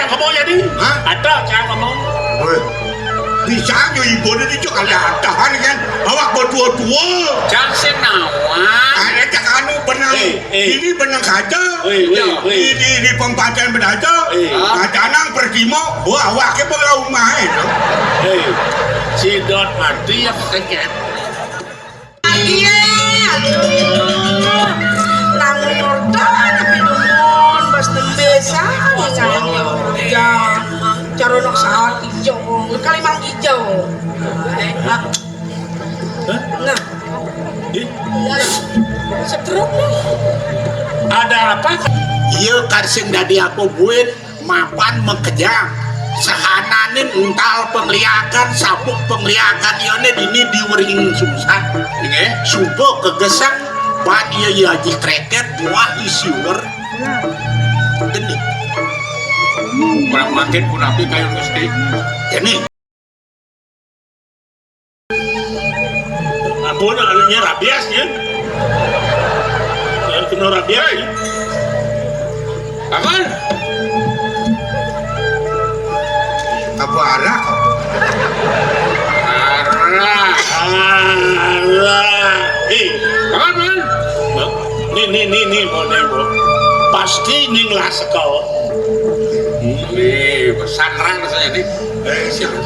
ngomong jadi? Hah? Ada jangan ngomong. Bisa aja ibu ini juga ada kan awak berdua-dua Jangan senawan. ada cakanu benang ini benang saja di pempacan bedaja acanang pertimo awaknya bawa rumah itu Si Dot mati ya keket. Iya, aduh, namun ordan tapi dumon bas tembesa ya caronok saat hijau, kalimang hijau. Nah, setruk Ada apa? Iya kan sing dadi aku buit mapan mengkejang. Sahananin ental pengliakan sabuk pengliakan yone dini diwering susah nggih subuh kegesang pan ieu haji kreket buah isiur geni kurang makin pun api kayu Gusti ini Ampun, anunya rabies ya. Yang kena rabies ya. aman apa arah kok arah aman Nih, bo. Pasti ning lah sekau. nih pesantren rasanya nih siapa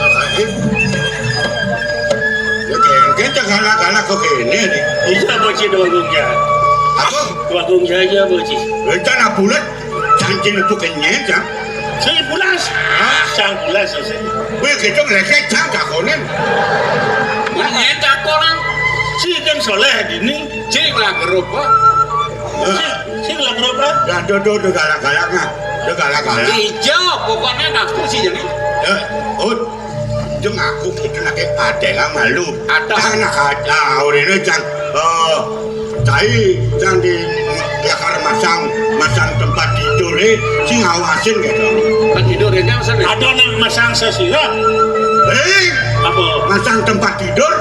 kita galak-galak kok ini nih Iya boci dwagungnya. apa Dwagung saja boci. rencana bulat cancin itu kenyet ya 11. Sang 11 sih. wih kita ngeleket cangkak konen nyetak orang Si kan soleh dini. cing lah gerobak Si lah berapa? ya dodo galak-galaknya galak-galak hijau pokoknya aku sih jadi jeng aku kita nak ada malu Ada. anak ada orang ini jang cai jang di belakang masang tempat tidur si ngawasin gitu kan tidur ini maksudnya Ada nang masang sesira. apa masang tempat tidur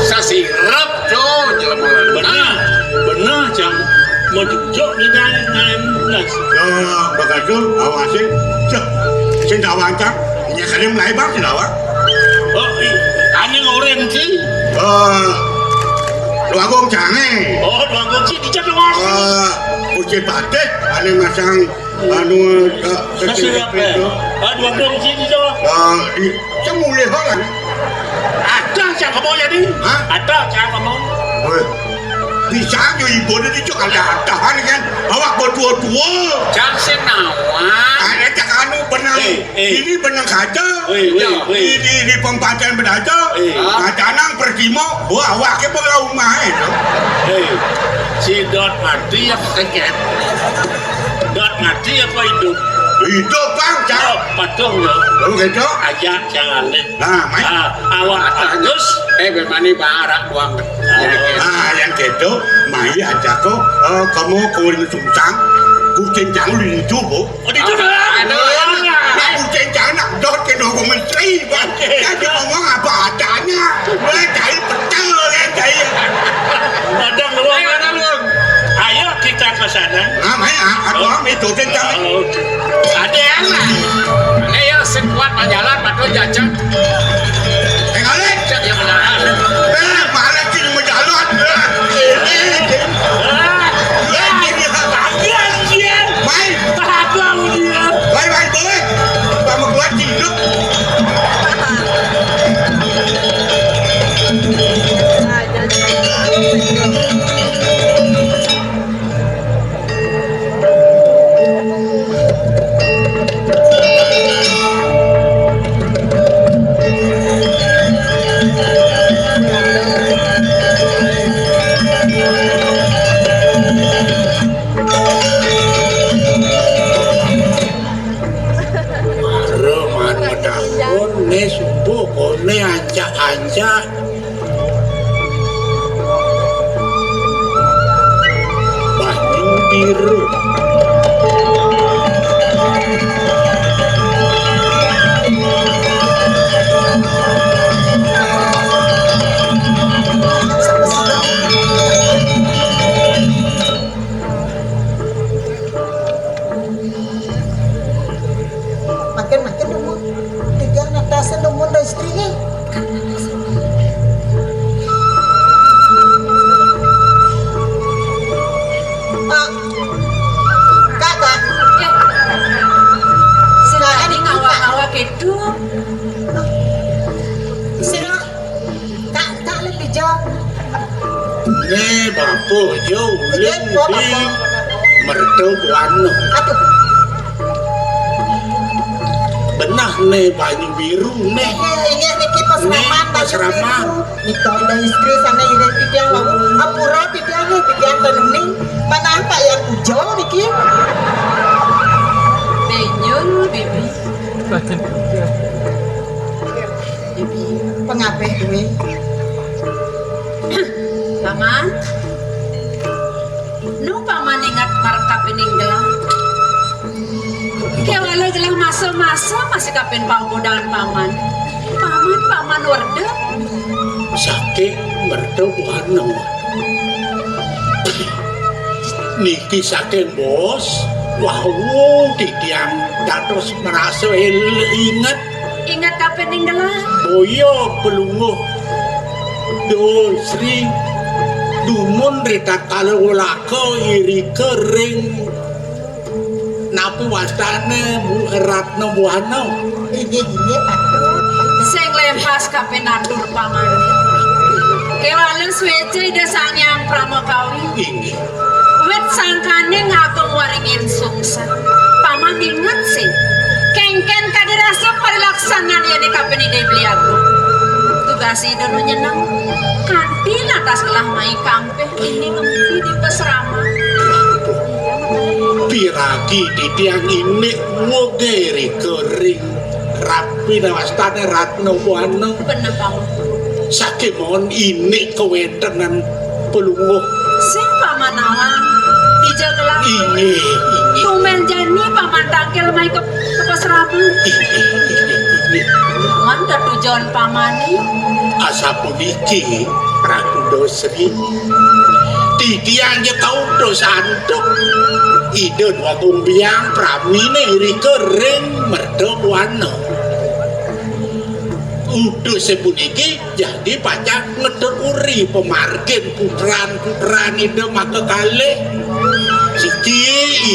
sasirap tuh Benar jam mau jujur di dalam belas. begitu awasin saya tak wancak ini kalian mulai bang tidak wak Oh, hanya orang sih. lu aku canggih Oh, dwagung sih dijadi mas. uji patet ane masang anu Sesira itu dwagung sih di Jawa. semulih kan Ada jangan ngomong jadi? Hah? Ada jangan ngomong. bisa aja ibu ini juga ada kan awak berdua-dua jangan senawan ada cakanu benang ini benang saja di pempacan bedaja acanang pertimo awaknya bawa rumah itu Si Dot mati ya keket. Dot mati apa hidup? hidup bang Oh, cak patung ya. lu gitu Ajak jangan lihat. nah main Awak terus. bagaimana barak doang jadi yang gitu mai aja kok kamu kuring sungsang kucing jangan lu itu bu Oh, itu dah. kucing jangan dot ke nongol menteri bang jadi ngomong apa adanya cari betul ya cari Ada ngeluang. Ayo kita ke sana. nah main aku itu jangan Ada yang lah. ayo sekuat majalah patuh jajan tinggalin yang menahan malah sini menjalan main main boleh kamu keluar hidup kone subuh kone anja baju biru bojo uling di mertubuano. Aduh, Benah nih banyu biru nih. ini niki pasraman pasraman. Nika ada istri sana ire pipian wawu. Apura pipian tenuning. Mana apa yang ujo niki? Benyul bibi. Bibi pengape duwe? Paman. Nu paman ingat marka peninggalan. Kewala gelang masa-masa masih kapin panggodaan paman. Paman warda. Saking mertubuano. Niki saking bos. Wow, titiang dados merasa ingat. Ingat kapin peninggalan. Boyo pelunguh Dosri dumun rita kalau lako iri kering napi wastane bu ratno buano Ini patut. Sing lempas kapin atur paman. Kewala suwece ida sanyang pramokawi. ini Wet sangkane ngakong waringin sungsa. Paman ingat sih. Kengken kadirasa parilaksanaan ya di kapeni de beliago. Tugas itu nyenang. Kantin atas kelah mai kampe ini ngempi di pesrama. piragi di tiang ini wogeri kering rapi na wastane ratno buano Bener paman. sakimon ini kewentengan pelunguh Sing paman awang dijagelah. ini Tumen jani paman tangkel mai ke pesrama. ini Manda tujuan pamani. asapuniki Ratu Dosri tidiangnya kau dosantuk ide dua kumbiang pramine iri kering mertubuano udah sepuniki jadi pacak ngedor uri pemargin putran ide maka kali siki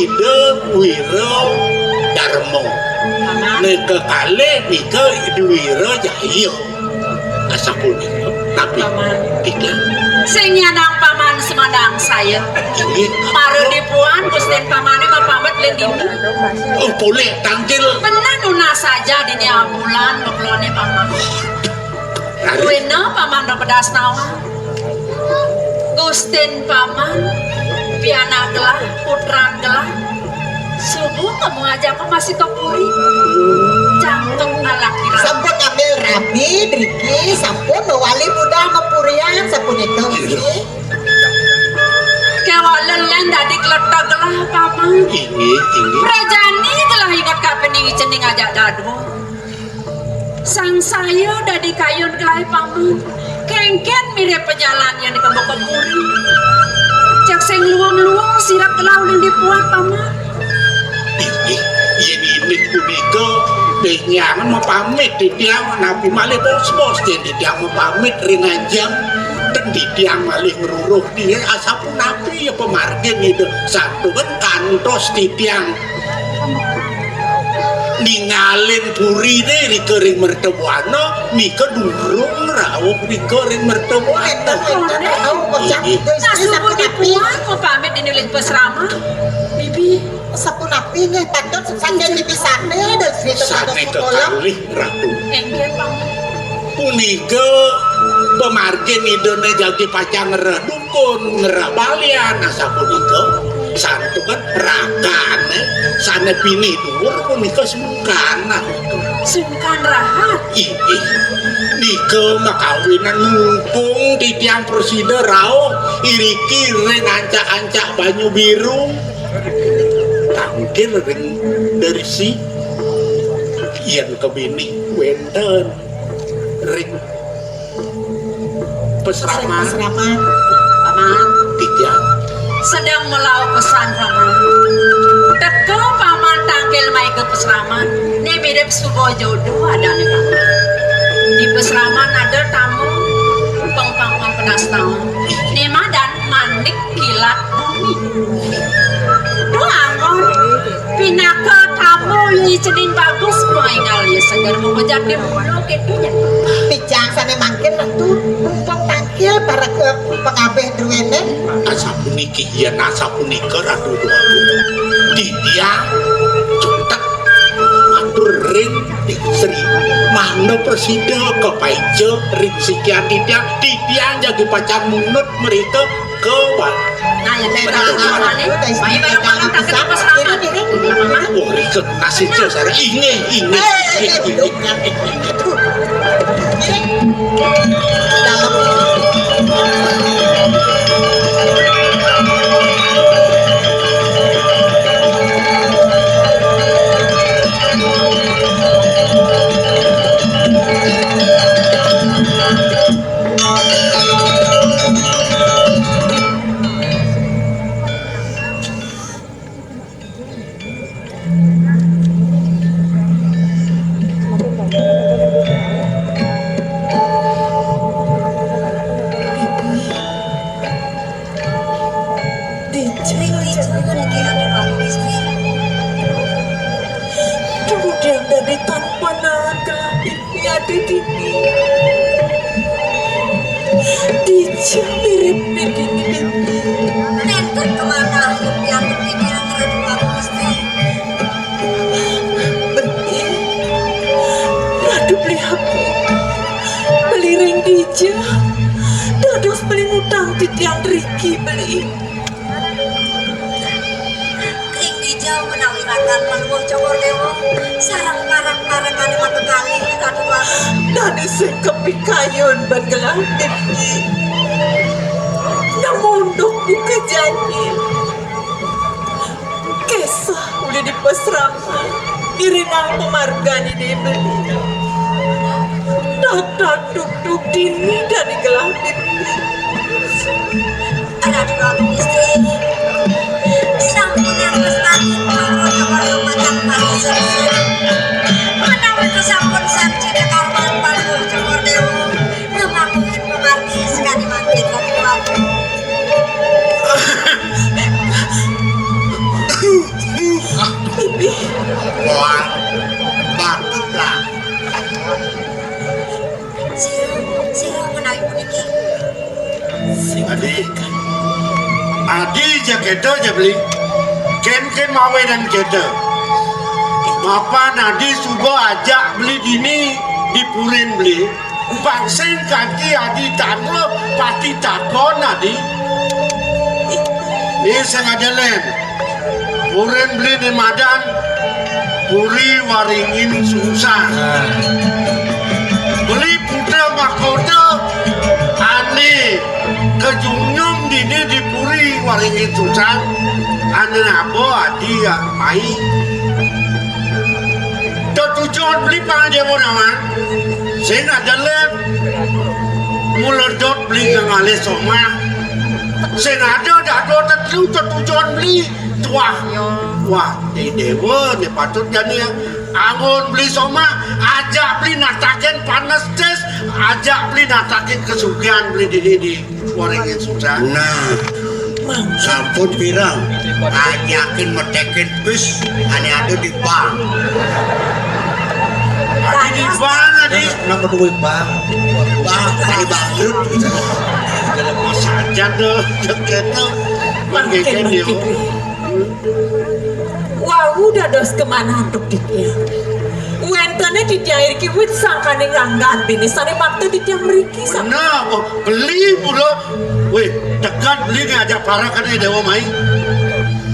ide wiro darmo neke kali nika ide wiro jahyo asapuniki tapi tidak Sing nyanang paman semandang saya. ini Paru dipuan gusten pamane mapamet len dina. boleh tangkil Benar nuna saja dini ambulan ngeplone paman. Lalu, Wena paman no pedas nawa. Gusten paman piana gelah putra gelah. Subuh kamu ngajak masih kepuri. Jantung ala kira. Sampun ngambil rapi, driki, sampun mewali muda ngepurian, sampun itu. Kewalen len dadi kletak gelah paman. ini Rajani telah ingat kapening cening ajak dadu. Sang saya dadi kayun kelai paman. Kengken mirip pejalan yang dikebok kepuri. Cek sing luang-luang sirap kelauling dipuat paman. ini punika penyangan mau pamit di tiang nabi malih bos jadi tiang mau pamit ringan jam dan di tiang malih ngeruruh dia asapun nabi ya pemargin itu satu kan kantos di tiang ningalin puri deh di kering mertubuano mika durung rawuh di kering mertubuano Nah subuh dipuat mau pamit di nulis pesrama. Bibi Sampun api nih, patut saking dipisahne dan cerita sate pada sekolah. kekalih ratu enggen paman. punika pemargin idone jadi pacang ngerah dukun ngerah balian asa punika santu kan rakane sana pini dhuwur punika sungkan Sungkan rahat. ini nika makawinan mumpung di tiang presiden rao iriki ring ancak-ancak banyu biru tangkir ring dari si yang kebini wenten ring pesraman Pasraman. Paman tiga sedang melau pesan paman. Teko paman tangkil mai ke pesraman. Ini mirip subo jodoh ada nih paman. Di pesraman ada tamu pengpangpang pedas tahu. Nema dan manik kilat bumi. Doangon pinaka tamu ya nyicelin bagus poingal ya segar mengojak di mulu kitunya. Pijang sana mangkin tuh numpang tangkil para ke pengabeh duwene. Asa puniki yen asa punika ratu di dia cetak atur ring Sri Mano Presida kepaija ring sikian dia jadi pacar munut mereka ke Nah ya barang-barang main barang-barang tak kena pasraman. oh rika nasi sara ini Kemudian dari tanpa nahan kelapin ada di Dija mirip begini Nenten kemana yang kepikiran terhadap Gusti? Beli Radu beli HP Beli ring Dija Dados beli ngutang di tiang Riki beli Ring dijauh menawirakan maluh cowok dewa sarang karang-karang ada mata kali kadu banget. Nani sing kepikayun bergelang Diki Namunduk buka janji Kesah udah dipesrama Irinang pemargani dibeli Dadak duk-duk dini dari gelang Diki Ada dua istri sampun yang bestari maluh cowok macam manusia menawi kesampun sanci kekarman maluh cowok dewa ngemakuin pemargi sekali mampir lagi waktu. Bibi wah batuklah Siro menawi puniki Adi jaketo aja beli. Ken mawe dan keto. Mapa nadi sugo ajak beli dini di purin beli. Bangsen kaki adi tanlo pati takon adi. Ini sengaja len. Purin beli di Madan. Puri waringin susah. Beli putra mahkota aneh. Kejunyum dini di puri waringin susah. Aneh nabo adi ya mai. Tujuan beli pangadewo naman. Saya adalah mulardot beli ngale soma. Saya ada terlalu tujuan beli tuah. Wah, di dewa ni patut jadi angon beli soma. Ajak beli nataken panas tes. Ajak beli nataken kesugihan beli di waringin susah. Nah, sampun pirang ajakin metekin bis ane ada di bank. Adi di mana di? Kenapa duit bank? Bank tadi bangkrut. Saja deh, kita Makin dia. Wah udah dos kemana untuk dia Wentane di tiang irki wit sangkane nganggan bini sane makta di tiang meriki sang Benar, beli pula. Weh, dekat beli ngajak para kan dewa mai.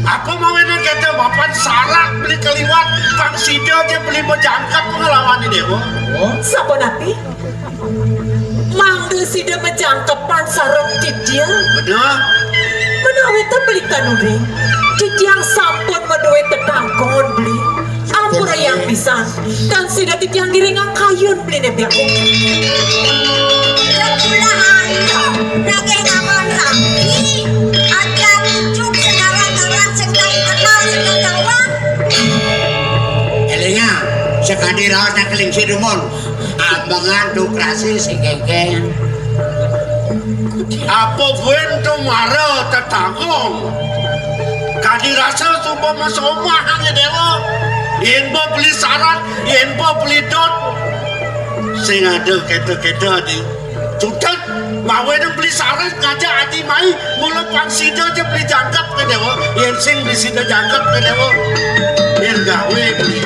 Apa mau ini kata bapak salah beli keliwat, Kang Sido aja beli berjangkat pengalaman ini dewa. Sapa napi? Mangga sida menjangkepan sarap di dia Benar. menawi ta beli kanuri di tiang sampun menawi tetangkon beli ampura yang bisa dan sida di tiang diringang kayun beli nebiak Jatulah nagai naman rapi aja cuk sekarang sedang kenal sedang kawan Elinga, sekali rawas nak keling si Dumon. Abangan dukrasi si Kengkeng. Apa buento mara tetangkong. Kadi rasa sumpah masomah hanya dewa. yen bo beli syarat, yen bo beli dot. Sing ada kata-kata di cutat mawe nang beli syarat ngajak adi mai mula pangsida je beli jangkap ke dewa, yen sing beli sida jangkap ke dewa. Yen gawe beli.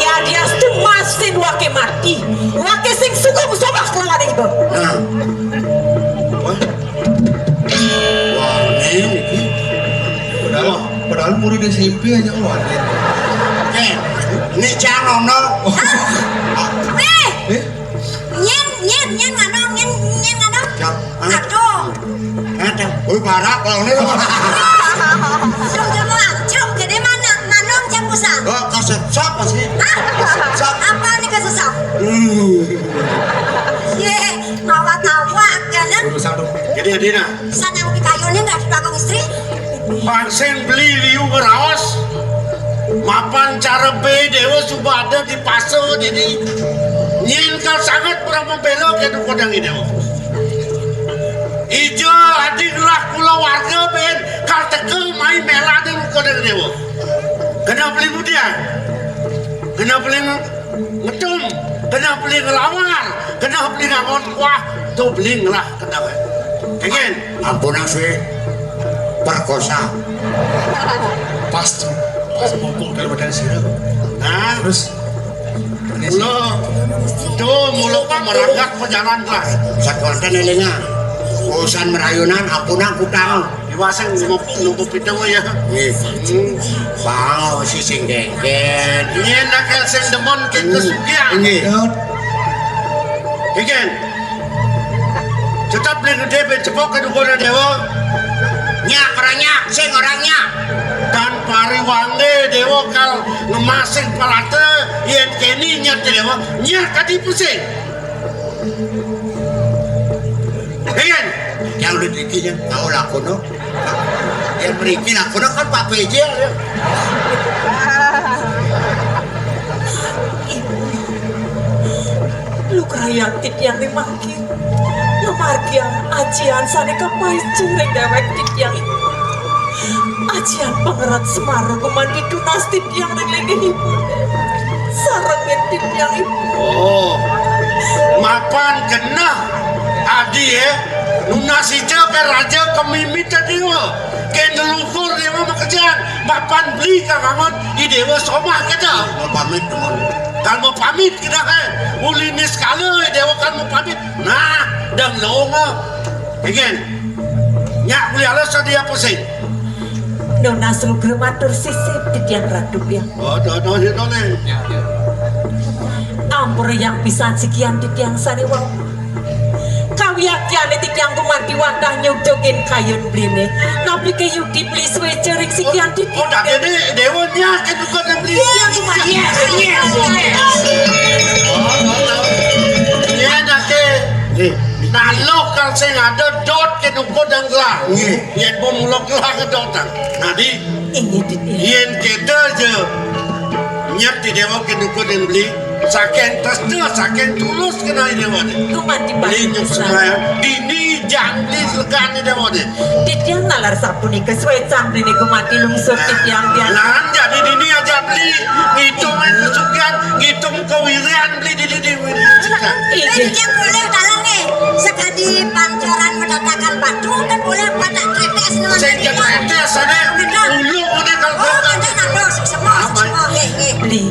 Ya dia tu masin wake mati. Wake sing suka musabah kelawan itu. Nah. Wah, ini. Padahal murid SMP aja keluar. Ini jangan ono. Nyen nganong. Aduh. Oi barak kalau ini. Jom ancung gede mana manong jam pusat. Oh, kasep siapa sih? Apa nih kesesap? Ye, tawa-tawa kan? Jadi Adina, Sana mau kayunya nggak di belakang istri? Pansen beli liu berawas. Mapan cara B dewa sudah ada di paso jadi nyingkal sangat berapa belok ke kodang ini dewa. Ijo adik lah kula warga ben kal tekel mai mela di kodang dewa. Kena beli budian, kena beli ngedum, kena beli ngelawar, kena beli ngamon kuah, tuh beli ngelah kena kan. Kengen, Ampun sih perkosa. Pas mukul dari badan sirah. nah Terus mulo pameragat pejalan lah. Sakonten elinga. Urusan merayunan ampunan kutang. Iwaseng nunggu pita ya. Bang si sing dengken. Ini nakal sing demon ke kesugian. Kengen, tetap beli gede ben cepok ke dukun dewa. Nyak orangnya, sing orangnya. Dan pariwange dewa kal ngemasing palate yen keni nyat dewa nyak kadi pusing. Kengen, Yang udah dikinya tahu lakono. Yang berikin lakono kan Pak PJ. Lu kaya tit yang dimakin. Lemargian ajian sana kapai cureng dewek tit yang itu. Ajian pangeran Semarang kumandi tunas tit yang lagi ibu. Sarang tit yang ibu. oh, mapan kena adi lunasi ke raja kemimit dewa. Ken leluhur dewa makejan mapan beli kangamot i dewa somah kita. Mau pamit teman. Kan mau pamit kita kan ulinis kali dewa kan mau pamit nah dan longo ingin nyak beli alas dia pusing Nona seluruh matur sisip tit yang ratu yang. oh itu nih Ampur yang pisan sekian tit yang sariwang. Kawiyakian tit yang kumanti wandah nyudokin kayun bline. Nabi kayu dibeli suwe cerik sekian tit. oh dah ini dewa nyak itu kan beli Yang kumanti. ya dah ke nah lokal sing ada dot ke dukun dan gelah yen bom lokal ke dotan nah di Ini tit. yen kita je nyap di dewa ke dukun dan beli saken tasnya saken tulus kena ini dewa ni Kumanti beli nyap balik. saya dini jangdi segan ni dewa ni Tit yang nalar sapu nih kesuai cangkri nih kumanti lungsur tit yang dia. nah jadi dini aja beli ngitung kesugian ngitung kewirian beli di Iya. Yang boleh dalang nih sekali pancoran mendatangkan batu kan boleh pada tretes nuan. saya jadi sana ulu udah kalau Oh, ada nado semua. Beli.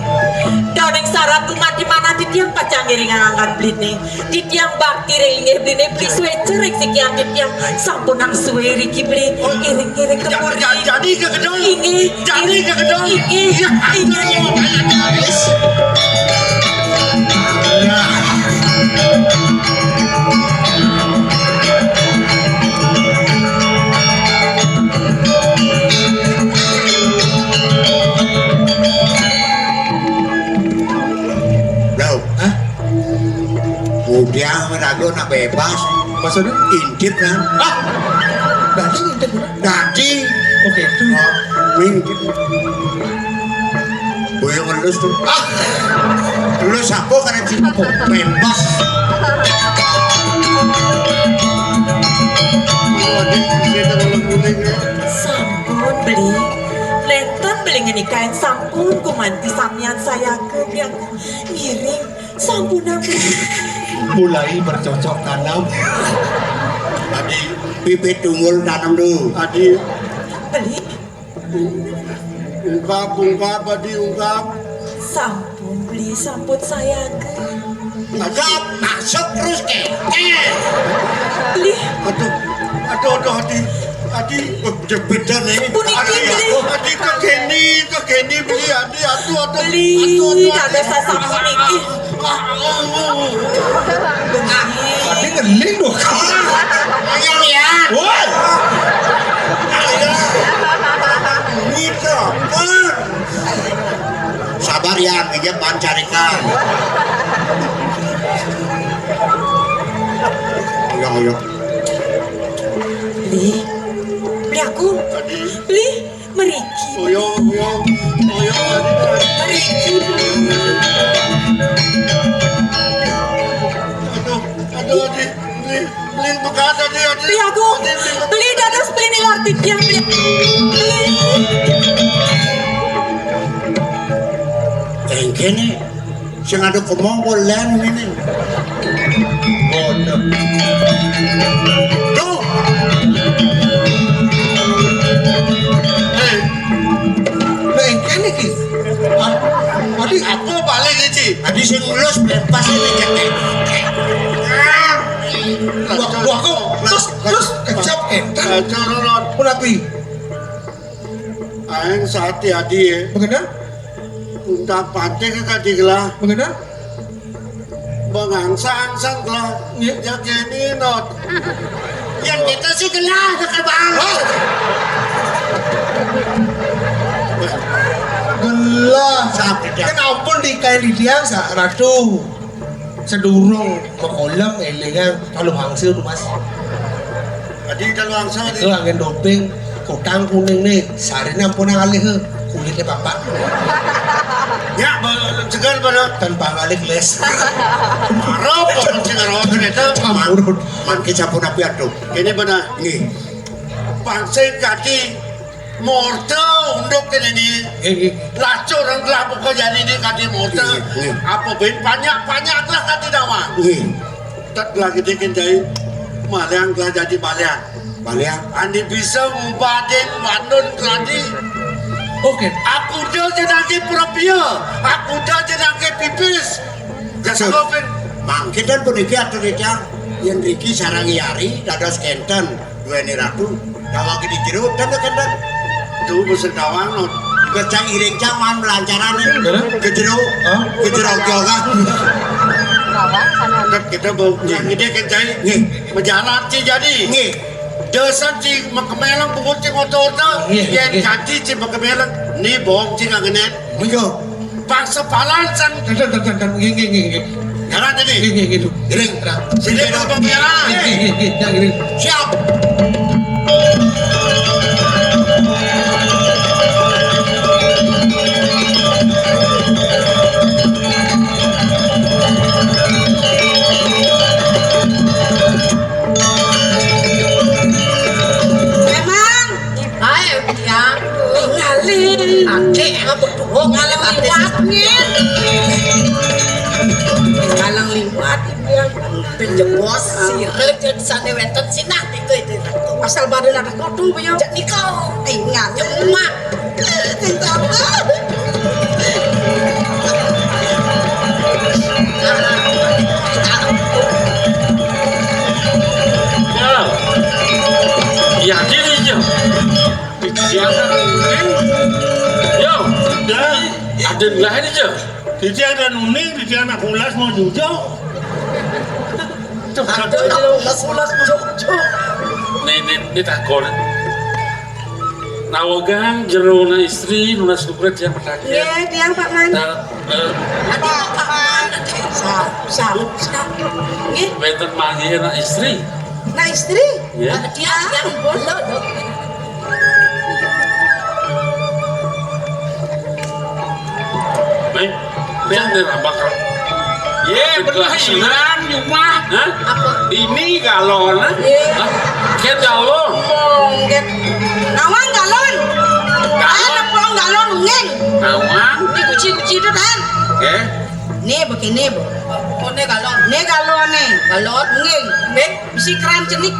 Daun yang syarat kumanti mana tit yang pacang ngiringan angkat beli nih. Tit yang bakti ringe beli nih beli suwe cerik sekian tit yang sampun nang suwe riki beli iring-iring kepur. jadi ke gedung Ini. jadi ke gedung Loh, udah meragu nak bebas. maksudnya Intip kan? berarti ngintip Dadi. oke itu Intip. Boyo ngelus tuh. Lu sapo karena cinta bebas. Sampun beli. Lenton beli Pelingin kain sampun kumanti sampean saya ke yang ngiring sampun nabi. Mulai bercocok tanam. Adi, Bibit tunggul tanam dulu. Adi, Beli ungkap, Adi, ungkap. sampun beli sampun saya ke. Agak masuk terus Beli Aduh, Adi, beda nih. puniki beli. Adi ke Kenny beli, Adi, aduh. Beli ada saya sampun iki. Tadi ngeling dong. Ayo lihat. Woi. Itu, Sabar ya, meja pancarikan. Ayo. Beli aku. Adi, Beli meriki. Oyo, Adi. Meriki. Aduh, Adi, beli bekas, Adi. Beli aku. Beli dados beli nih artik yang beli. Kene sing ada kemongol lan ini. Bodoh. Tuh, Bengkel nih ki. Tadi Aku balik ini. tadi sing lulus bebas ini kene. Wah kok terus kecap entar. Curunot, Kenapa? aing hati-hati ya. Bagaimana? Untuk panting kan digelah, Bagaimana? mengangsang-angsang gelah. Iya. Ya Kenny not. Yang kita sih gelah ke bang. Gelah. Sakit ya. Kenapa di kain di dia sa ratu sedurung mekolam elengan kalau hangsir tuh mas. Adi kalau angsang Itu angin doping kutang kuning nih sarina pun ngalih ke kulitnya bapak ya segar pada tanpa ngalih les marah pun segar orang itu. campur. Mangke capun api aduh. Ini benar. Nih, Bangsa kaki mortal untuk ini. Lacur orang telah buka jadi ini kaki mortal. Apa ben banyak lah kaki nama. nih, Tak lagi dikintai. Malang telah jadi malang. balik. Andi bisa ngubatin Bandung tadi. Oke. Aku dah jenaki propia. Aku dah jenaki pipis. Jasa ngopin. Mangke dan puniki atur dia yang Riki sarang yari dados kenten dua ni ratu. Dawang di jero dan kenten. Tuh bersedawang not. Kecang iring cawan melancaran Bener? ke jero. Hah? Ke jero kyoga. Kita bau yang ini kentai. Nih, Menjalan ci jadi. nih. Dosa ci makemelang bukut ci motor tu. Iya, Yang iya. kaki ci makemelang. Ni bohong ci ngagenet. Muncul. Paksa palan san. Dan gini. Jalan jadi. Gini gitu. Iring. Sini bang pembiaran. Gini. Siap. Memang ayo yang ngalih ade berdua ngalang liwatnya ngalang liwat yang penjebos sirek jadi sana wenten sinah itu asal badan ada kotu punya jadi kau ingat nyemak Ya, jadi yo. Yo, dah ada lain aja. Jadi ada nuning, jadi anak ulas mau jujur. ada ulas jok Nih takon. Nawagang jero na istri nunas lukret yang petakin. ya dia Pak Man ada sahut nggih Benten manggil na istri. nah istri Ya. dia yang bodoh Baik, benten bakal. Ye, berlahiran rumah. Hah? apa Ini galon. Hah? Kita galon. mongget nawang galon Galon? ada pulang galon nge Nih begini, Bu. Oh, nih galon. Nih galon nih. Galon nging. Nih bisi keran cenik.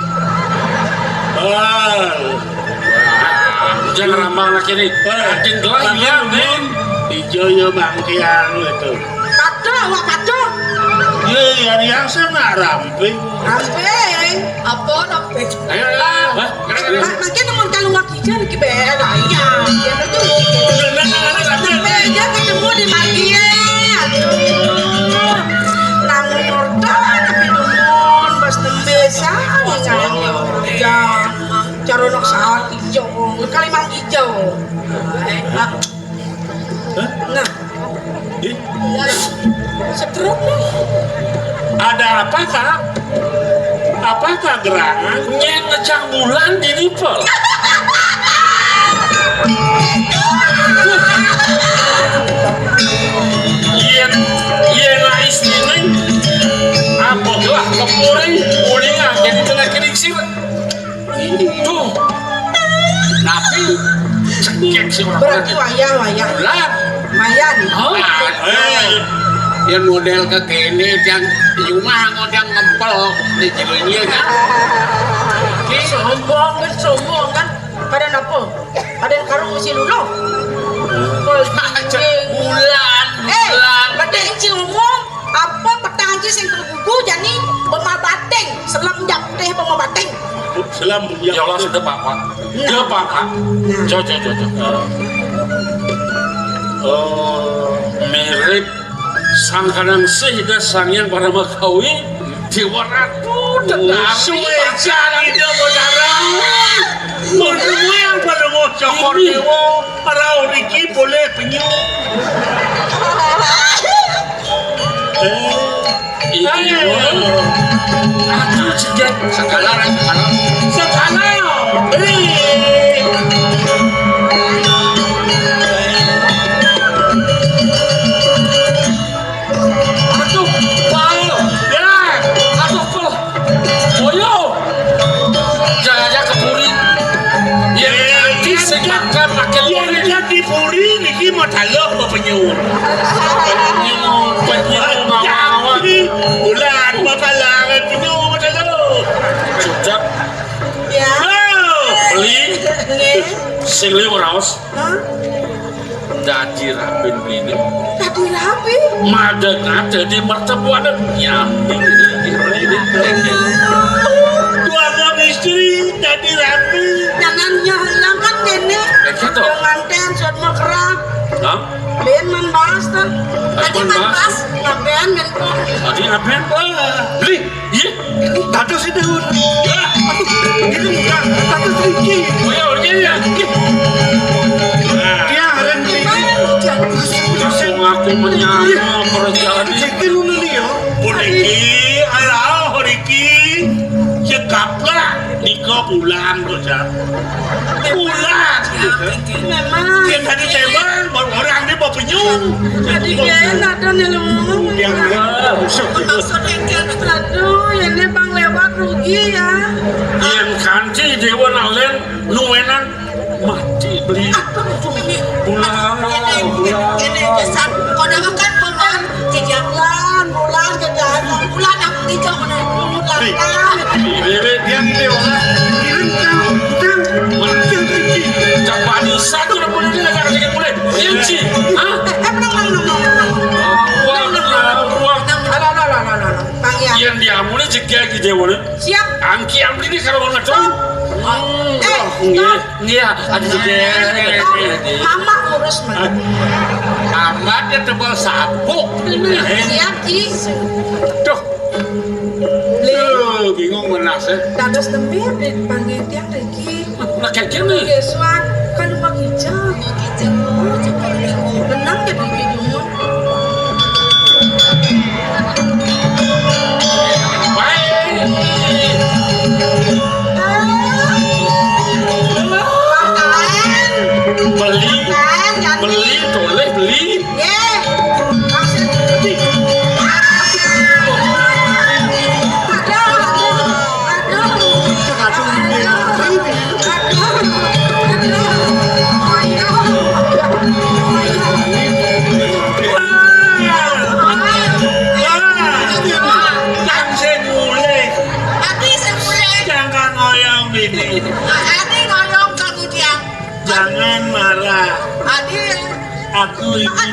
Jangan rambang lagi nih. Anjing gelas ya, Nen. Ijoyo bangkian itu. Paco, wah paco. Iya, yang sana ramping. Ramping. Apa ramping? Ayo. Makin namun kalau wakijan ki beda ya. Dia itu meja ketemu di bagian. Aduh. Namun ordan tapi numun bas tembesa ya. Caronok saat hijau, kalimang hijau. Nah, setruk nih. Ada apa, Kak? Apakah gerangan? Nyeng ngecang bulan di nipel. Iya lah istrinya. Apa gelah kepuring, kuningan jadi tengah keriksir. Tuh. Tapi cekek sih orang. Berarti wayang. Bulan. Mayan. Yang model ke kene yang rumah ngodang ngempel di jadinya kan. Sombong kan. Pada apa? Ada yang karung mesti luluh. Bulan. Pada inci ngomong apa petang inci sing tergugu jadi pemabateng selam jak teh pemabateng. Selam Ya Allah sudah papa. Ya papa. Coba. Mirip sang kadang sih dan sang yang pada makawi di waratu tengah suwe cari dia modara. Semua yang pada mau cokor dewa, parau Riki boleh penyu. aduh cekek Sekala. aduh pal ya aduh pal boyo jaga kepuri ya nanti semakan makin Yang jadi puri Riki mau talok mau penyu. Jadi bulan mau kalah penyu mau talok. sudah Ya. beli Nggih. sing liwat raos Hah? dadi rapin beli Tadi rapi. madeg ada di mertebu ada nyamping ini Dua orang istri jadi rapi. Jangannya hilang kan kene. gitu Jangan ten suat makrab. Hah? Ben man bas tuh. Tadi Man man bas? bas. Ngapain men pun. Tadi ngapain? Beli? Iya? Tato si Daud. Ini bukan tato Riki. Oh ya, orangnya ya? Dia haren Langsung aku menyama perjalanan Cekil lu nih yo. Riki, alah Riki. Cekaplah Niko pulang kok pulang. Memang. Yang tadi teman orang ini mau penyu. Tadi kan ada nelung. Yang Aduh, ini bang lewat rugi ya. yang kanci dewa nalen nuwenan mati beli pulang Ini kesan. Kau dah makan bulan. Bulan jajan. Bulan aku hijau mana? Bulan kan. bebe yang dewa. capani satu udah boleh dia nggak sedikit boleh inci hah ruang Bang ya. yang diamuni jika gitu dewa Siap. angki yang ini kalau nggak tahu iya ada juga Mama ngurus mah. Amatnya tebal sabuk. Siap Ci. tuh Tuh, bingung menaseh. Dados tembir di pangetian Riki. nah kayak gini Geswan kan rumah hijau. Benang ya Riki cuma. beli boleh beli Jangan marah. Adil. Aku ingin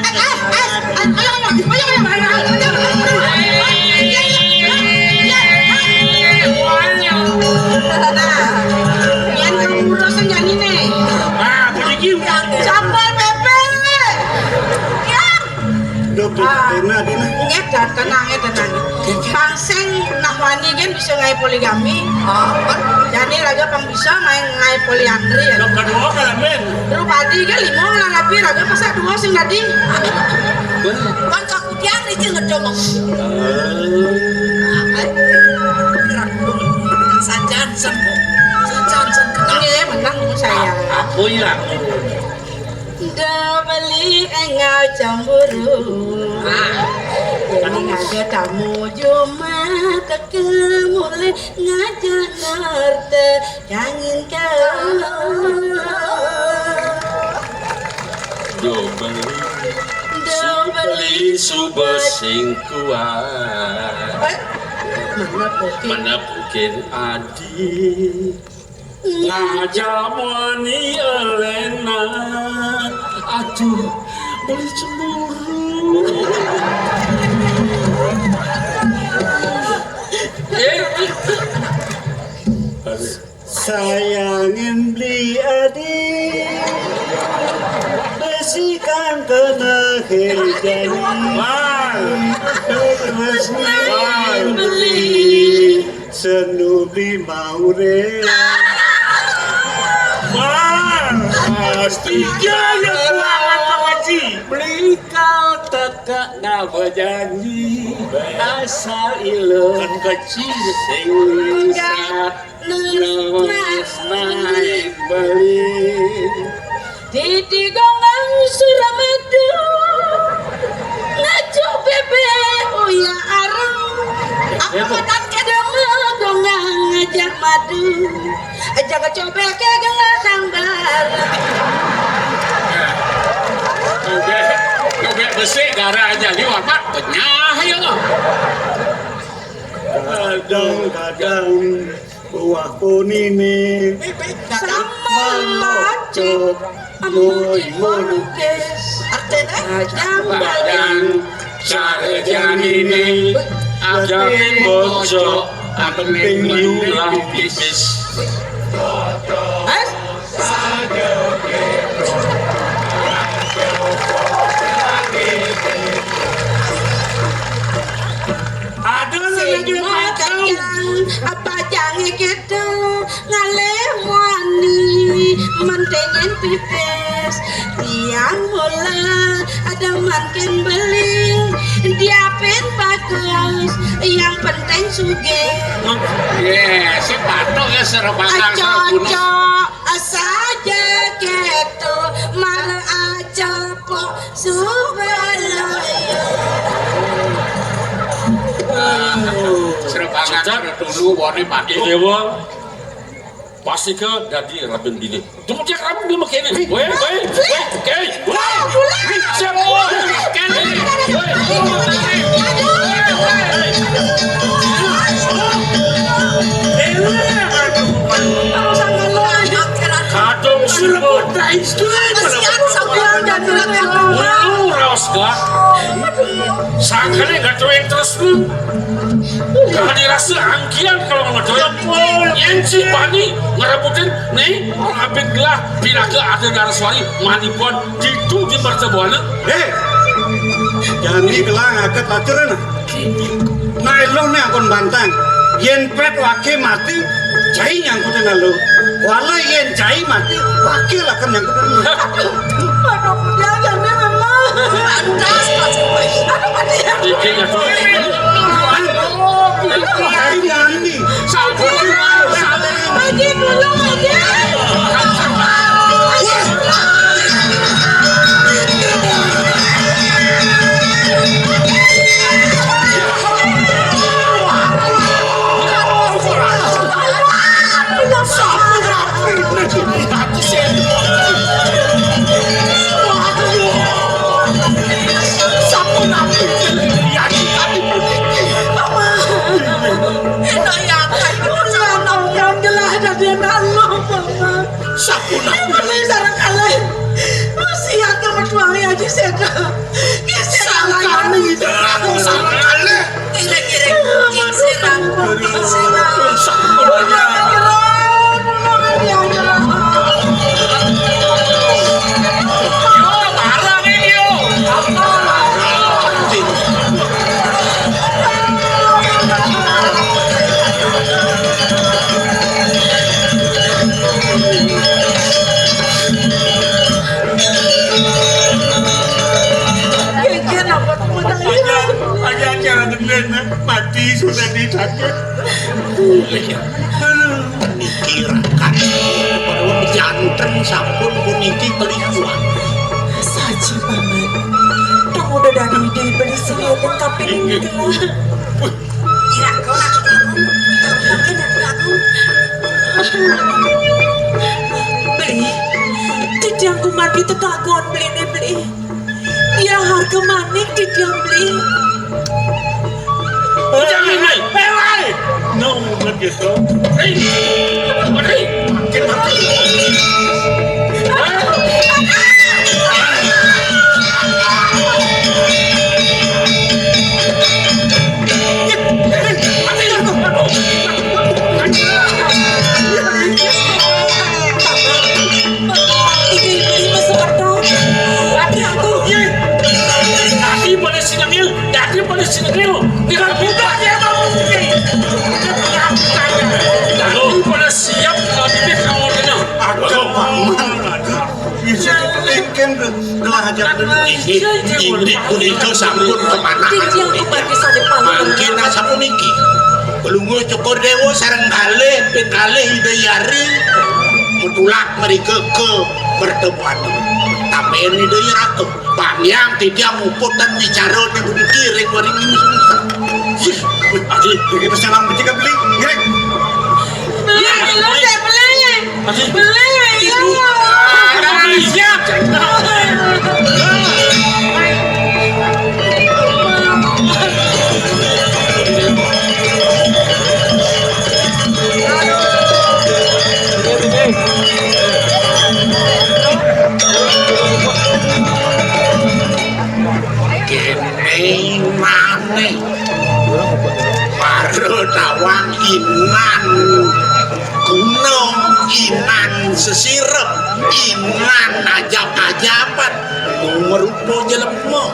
Yan kamu urusan yang ini. Sabar Pepe. Tenang. Pangseng nak wani kan bisa ngai poligami. Jadi raga pang bisa main ngai poliandri ya. Kedua kan men. Terus padi kan lima lah tapi raga pasal dua sing tadi. Kan kaku tiang ni jangan comong. Sajan Ini menang saya. Aku ya. Dah beli engau cemburu. Jadi ngaja tamu cuma tekemule ngaja narte angin kau. Beli subah sing kuat. Mana mungkin adik ngajak wani Elena. Aduh, beli cemburu. sayangin beli adik besikan kena hejani beli senubi maure Pastinya kuangan pengaji. Beli kau teka na berjanji asal ilon kecil sing sat nulis naik beli. Titi gongang Suramadu ngaco bebe uya arang apa kan kedeng gongang ngajak madu aja coba ke gelasang bar Cobek besi gara aja di warpat penyah ya lo. kadang-kadang buah punini sama lacok amoy molukes Badan cara janini ajakin bocok penting yulah pipis. apa jangan kita ngaleh wani mantengan pipes tiang bola ada makin beling diapin bagus yang penting suge Si patok ya serbangan cocok saja gitu malah aja kok subhanallah serbangan dulu wani padi dewa pasti ke jadi rabin bini tunggu cek rabin bini makanya weh siap kadang suruh raus gak sangkanya gak doeng terus lu gak dirasa angkian kalau ngedoeng yang si Bani ngerebutin nih ngabit gelah bila ke ada darah suari manipon itu di pertemuan jangan gelang agak lacuran nah lo nih akun bantang yen pet wake mati jai nyangkutin lo walau yen jai mati wake lah kan nyangkutin lo aduh jangan deh memang andas Dikit ya tuh jai nyandi lagi dulu aja Enak ya, kayu aja saya Sangkane itu aku sangkane. Kira-kira serang. Mati sudah disakit. Penikiran perlu jantan sampun puniki kelihuan. Saji paman. Kamu udah dari ide beli sini dan kapin ini Iya, kau nak mungkin aku. beli. Tidak aku mandi tekagon beli. Ya harga manik tidak beli. Jangan main. Hei, no, nggak gitu. Hei, makin. Ini masuk akal. Dati pada sinagil. Tidak buka dia mau. Dati pada siap lebih kalau dia. Ada paman. Bisa kepengen gelah aja. Ini puniki sampun kemana? Jadi yang kembali sana paling Mungkin sampun iki. Pelungu cukur dewa sareng kalih pin kalih hidayari mutulak mereka ke pertemuan. Tapi ini deui ratu. Panjang tidak muputan bicara di kiring waring ini susah. Aji, ini pesanan bertiga beli. Ngiring. Siap. Kene maneh baru tawang inan kuno, inan sesirep, inan ajab-ajaban merupa jelema.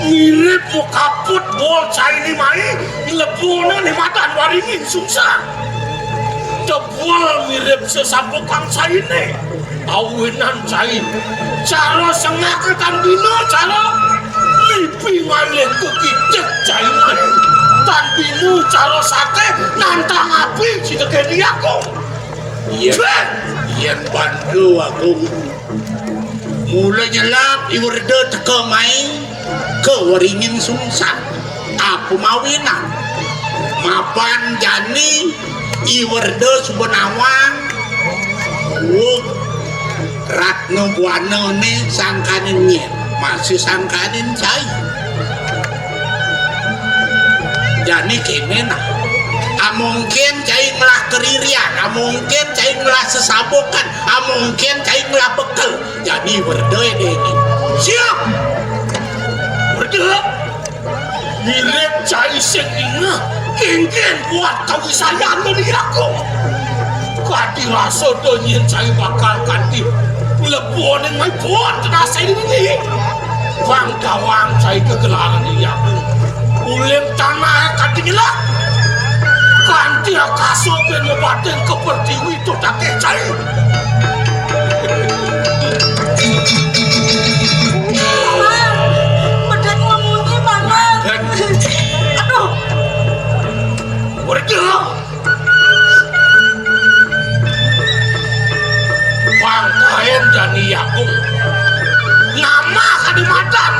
Mirip mo kaput bol cai ni mai lebona ni matan waringin susah. Tebul mirip sesapukang cai ni awinan cai cara sengaketan dino cara lipi ngalih kukicek cai ni tan binu cara sate nantang api sideke diako. Yen bantu aku mulai nyelap iwerde teka main ke waringin sungsang aku mawinan mapan jani iwerde subenawang ratno buana ne sangkanin nyen masih sangkanin cai jani kene nah mungkin cai ngelah keririan, mungkin cai ngelah sesabokan, mungkin cai ngelah bekel. Jadi berdoi deh ini. Siap. Berdua mirip cai sing ingat ingin buat kawisayan dari aku. Kadi rasa donyin cai bakal ganti lebon yang mai buat nasi ini. Bang kawang cai kegelaran ini aku. Ulim tanah kadi ngelak. Ganti akaso ben lebatin ke pertiwi itu tak cai. Bedan ngomongnya banget. Aduh. Berdua Bang kain jani yakung nama kadimatan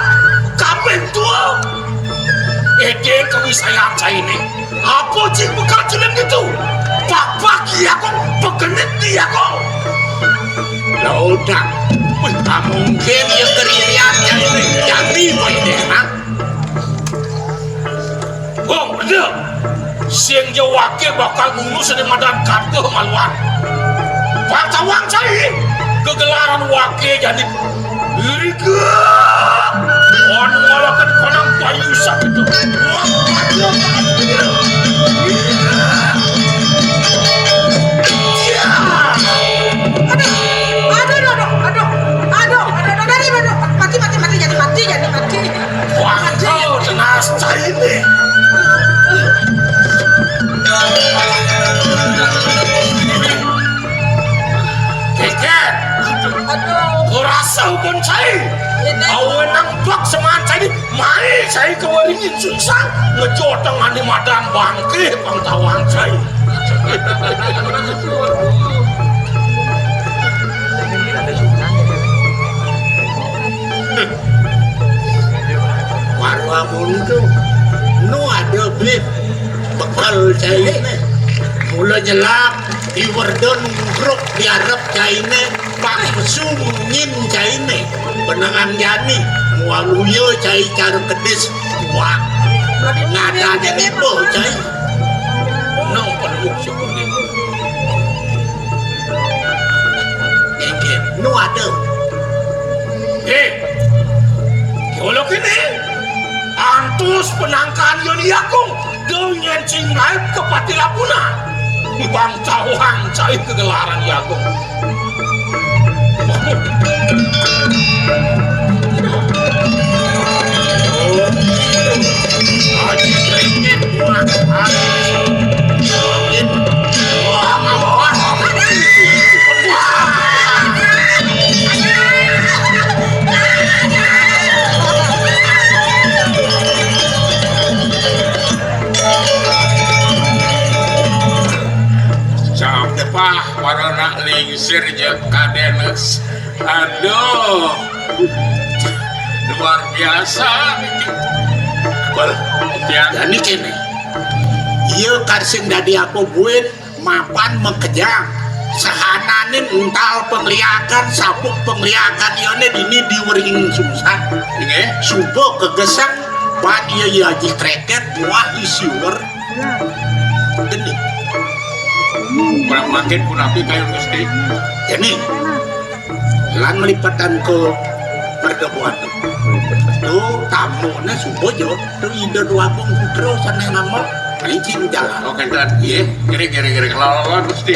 kabin tua ede kewisayaan saya ini apa cik bekal jelek itu bapak yakung pegenit dia kok Laudak. Mungkin yang keririan jadi mau deh, Bang, berdua siang jawake bakal ngulus di madan kartu maluan wartawan cai kegelaran wake jadi lirika on ngalakan konang payu sakit itu mati. wah kau jelas cai ini Keket, kurasa pun cai, awenang bak seman cai, mai cai kewaringin susah, ngejotangan di madan bangke pangtawan cai. Warwa mundo, nu ada bib, bekal cai mula jelak di wardon grup diarap caine pak pesum ngin caine benangan jani mualuyo cai cara kedis wah ngada di nebo cai Nong peluk syukurnya. engin nu ada Kalau kini antus penangkan yoni akung dengan cingrai kepati lapuna bang cawang cai kegelaran yakung Haji Krengit warna lingsir jeung kadenes aduh luar biasa jadi kene iya karsing dadi aku buin mapan mengkejang sahananin ental pengliakan sabuk pengliakan ione dini diwering susah ini subuh kegesang pan iya haji kreket buah isiwer gini kurang makin punapi kayu mesti ini lan melipatan ke perdebuan tuh tamunya subuh jo tuh ide dua pung putro sana nama licin jalan oke dan iya kiri-kiri lawan mesti